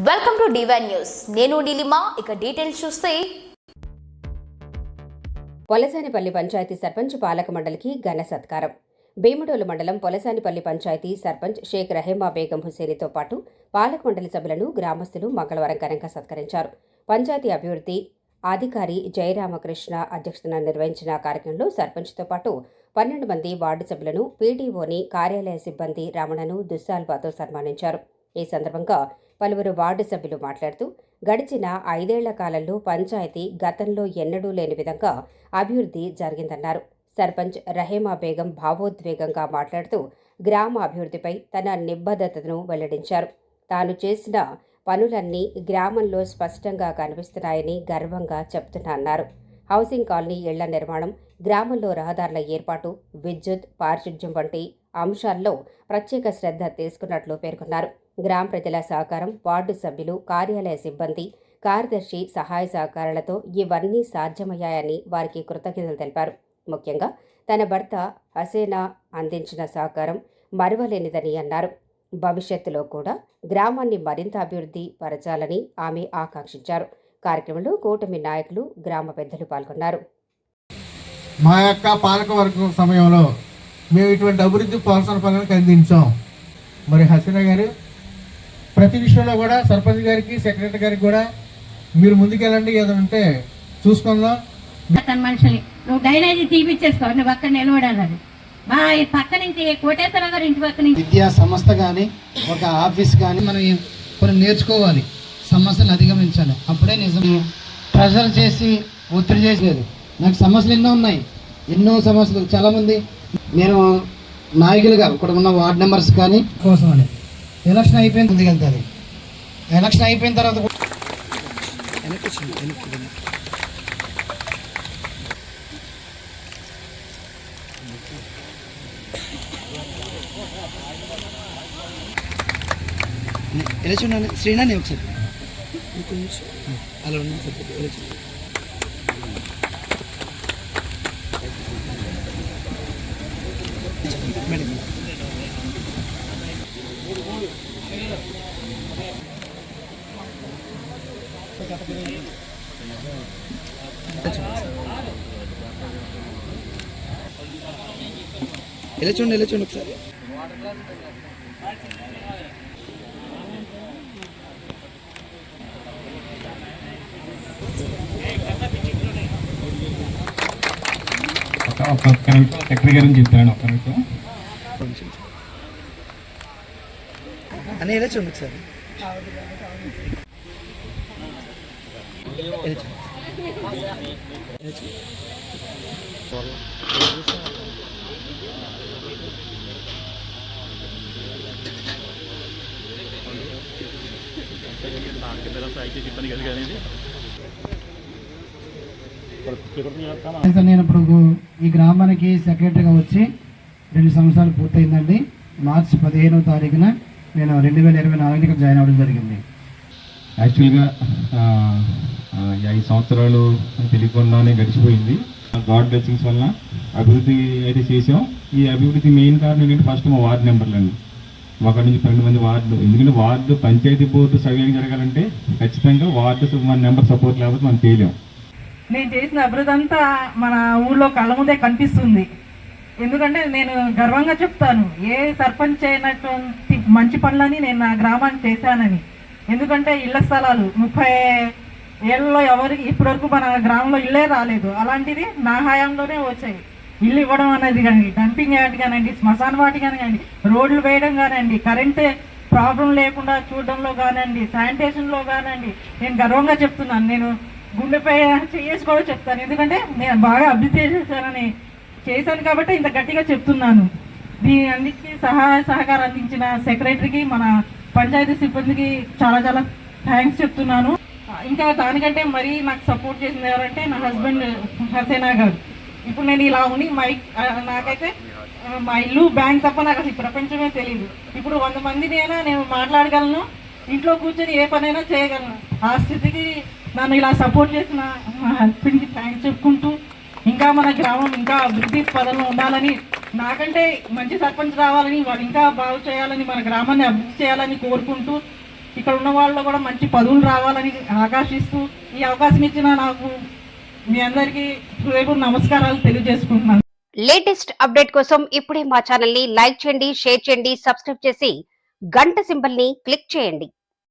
Welcome to divine news. నేను నీలిమా. ఇక details చూస్తే పొలసానిపల్లి పంచాయతీ సర్పంచ్ పాలక మండలికి ఘన సత్కారం. భీమడోలు మండలం పొలసానిపల్లి పంచాయతీ సర్పంచ్ షేక్ రహీమా బేగం హుసేనితో పాటు పాలక మండలి సభ్యులను గ్రామస్తులు మంగళవారం ఘనంగా సత్కరించారు. పంచాయతీ అభివృద్ధి అధికారి జయరామకృష్ణ అధ్యక్షతన నిర్వహించిన కార్యక్రమంలో సర్పంచ్తో పాటు 12 మంది వార్డు సభ్యులను పీడీఓని కార్యాలయ సిబ్బంది రమణను దుస్సాల్వాతో సన్మానించారు. ఈ సందర్భంగా పలువురు వార్డు సభ్యులు మాట్లాడుతూ గడిచిన 5 ఏళ్ల కాలంలో పంచాయతీ గతంలో ఎన్నడూ లేని విధంగా అభివృద్ధి జరిగిందన్నారు. సర్పంచ్ రహీమా బేగం భావోద్వేగంగా మాట్లాడుతూ గ్రామ అభివృద్ధిపై తన నిబద్ధతను వెల్లడించారు. తాను చేసిన పనులన్నీ గ్రామంలో స్పష్టంగా కనిపిస్తున్నాయని గర్వంగా చెప్తున్నా. హౌసింగ్ కాలనీ ఇళ్ల నిర్మాణం, గ్రామంలో రహదారుల ఏర్పాటు, విద్యుత్, పారిశుధ్యం వంటి అంశాల్లో ప్రత్యేక శ్రద్ధ తీసుకున్నట్లు పేర్కొన్నారు. గ్రామ ప్రజల సహకారం, వార్డు సభ్యులు, కార్యాలయ సిబ్బంది, కార్యదర్శి సహాయ సహకారాలతో ఇవన్నీ సాధ్యమయ్యాయని వారికి కృతజ్ఞతలు తెలిపారు. ముఖ్యంగా తన భర్త హసేనా అందించిన సహకారం మరువలేనిదని అన్నారు. భవిష్యత్తులో కూడా గ్రామాన్ని మరింత అభివృద్ధి పరచాలని ఆమె ఆకాంక్షించారు. కార్యక్రమంలో కూటమి నాయకులు, గ్రామ పెద్దలు పాల్గొన్నారు. మా యొక్క పాలకవర్గం సమయంలో మేము ఇటువంటి అభివృద్ధి ప్రోత్సాహన పనులకు అందించాం. మరి హసీనా గారు ప్రతి విషయంలో కూడా సర్పంచ్ గారికి, సెక్రటరీ గారికి కూడా మీరు ముందుకెళ్ళండి, ఏదంటే చూసుకుందాం. మనుషులు నువ్వు డ్రైనేజీ తీపిచ్చేసుకో, నువ్వు అక్కడ నిలబడాలి. మా పక్క నుంచి కోటేశ్వరరావు గారు ఇంటి పక్క నుంచి విద్యా సంస్థ కానీ ఒక ఆఫీస్ కానీ మనం కొన్ని నేర్చుకోవాలి, సమస్యలు అధిగమించాలి. అప్పుడే నిజం. ప్రెషర్ చేసి ఒత్తిడి చేసేది. నాకు సమస్యలు ఎన్నో ఉన్నాయి, ఎన్నో సమస్యలు. చాలామంది నేను నాయకులుగా ఇక్కడ ఉన్న వార్డ్ మెంబర్స్ కానీ కోసం అని ఎలక్షన్ అయిపోయిన ముందుకెళ్తుంది. ఎలక్షన్ అయిపోయిన తర్వాత ఎలా చూడండి శ్రీనాని ఒకసారి అలా ఉన్నాను సార్. మేడం ఎలా చూడండి ఒకసారి. సెక్రటరీ గారిని చెప్తాను. ఒక్క నిమిషం అని ఎలా చూడండి ఒకసారి. నేను ఇప్పుడు ఈ గ్రామానికి సెక్రటరీగా వచ్చి 2 సంవత్సరాలు పూర్తయిందండి. మార్చి 15వ తారీఖున నేను 2024 జాయిన్ అవ్వడం జరిగింది. యాక్చువల్గా 5 సంవత్సరాలు తెలియకుండానే గడిచిపోయింది. గాడ్ బ్లెస్సింగ్స్ వల్ల అభివృద్ధి అయితే చేసాం. ఈ అభివృద్ధి మెయిన్ కారణం ఏంటంటే ఫస్ట్ మా వార్డు మెంబర్లు అండి. ఒకటి నుంచి 12 మంది వార్డులు. ఎందుకంటే వార్డు పంచాయతీ బోర్డు సవ్యంగా జరగాలంటే ఖచ్చితంగా వార్డు మన నెంబర్ సపోర్ట్ లేకపోతే మనం చేయలేం. నేను చేసిన అభివృద్ధి అంతా మన ఊళ్ళో కళ్ళ ముందే కనిపిస్తుంది. ఎందుకంటే నేను గర్వంగా చెప్తాను, ఏ సర్పంచ్ అయినటువంటి మంచి పనులని నేను నా గ్రామానికి చేశానని. ఎందుకంటే ఇళ్ల స్థలాలు 30 ఏళ్ళలో ఎవరికి ఇప్పటివరకు మన గ్రామంలో ఇల్లే రాలేదు. అలాంటిది నా హయాంలోనే వచ్చాయి. ఇల్లు ఇవ్వడం అనేది కానీ, డంపింగ్ యార్డ్ కానివ్వండి, శ్మశాన వాటి కానివ్వండి, రోడ్లు వేయడం కానివ్వండి, కరెంటు ప్రాబ్లం లేకుండా చూడడంలో కానివ్వండి, శానిటేషన్లో కానివ్వండి, నేను గర్వంగా చెప్తున్నాను. నేను గుండెపై చేసి కూడా చెప్తాను. ఎందుకంటే నేను బాగా అభివృద్ధి చేశాను కాబట్టి ఇంత గట్టిగా చెప్తున్నాను. దీని అన్నిటికీ సహకారం అందించిన సెక్రటరీకి, మన పంచాయతీ సిబ్బందికి చాలా చాలా థ్యాంక్స్ చెప్తున్నాను. ఇంకా దానికంటే మరీ నాకు సపోర్ట్ చేసింది ఎవరంటే నా హస్బెండ్ హసేనా గారు. ఇప్పుడు నేను ఇలా ఉండి నాకైతే మా ఇల్లు, బ్యాంక్ తప్ప నాకు అసలు ప్రపంచమే తెలియదు. ఇప్పుడు 100 మందిని అయినా నేను మాట్లాడగలను, ఇంట్లో కూర్చొని ఏ పనైనా చేయగలను. ఆ స్థితికి నన్ను ఇలా సపోర్ట్ చేసిన మా హస్బెండ్కి థ్యాంక్స్ చెప్పుకుంటూ, ఇంకా మన గ్రామం ఇంకా అభివృద్ధి పదంలో ఉండాలని, నాకంటే మంచి సర్పంచ్ రావాలని, వాడు ఇంకా బాగు చేయాలని, మన గ్రామాన్ని అభివృద్ధి చేయాలని కోరుకుంటూ ఇక్కడ ఉన్న వాళ్ళు కూడా మంచి పదవులు రావాలని ఆకాంక్షిస్తూ ఈ అవకాశం ఇచ్చిన నాకు మీ అందరికీ హృదయపూర్వక నమస్కారాలు తెలియజేసుకుంటున్నాను. లేటెస్ట్ అప్డేట్ కోసం ఇప్పుడే మా ఛానల్ ని లైక్ చేయండి, షేర్ చేయండి, సబ్స్క్రైబ్ చేసి గంట సింబల్ ని క్లిక్ చేయండి.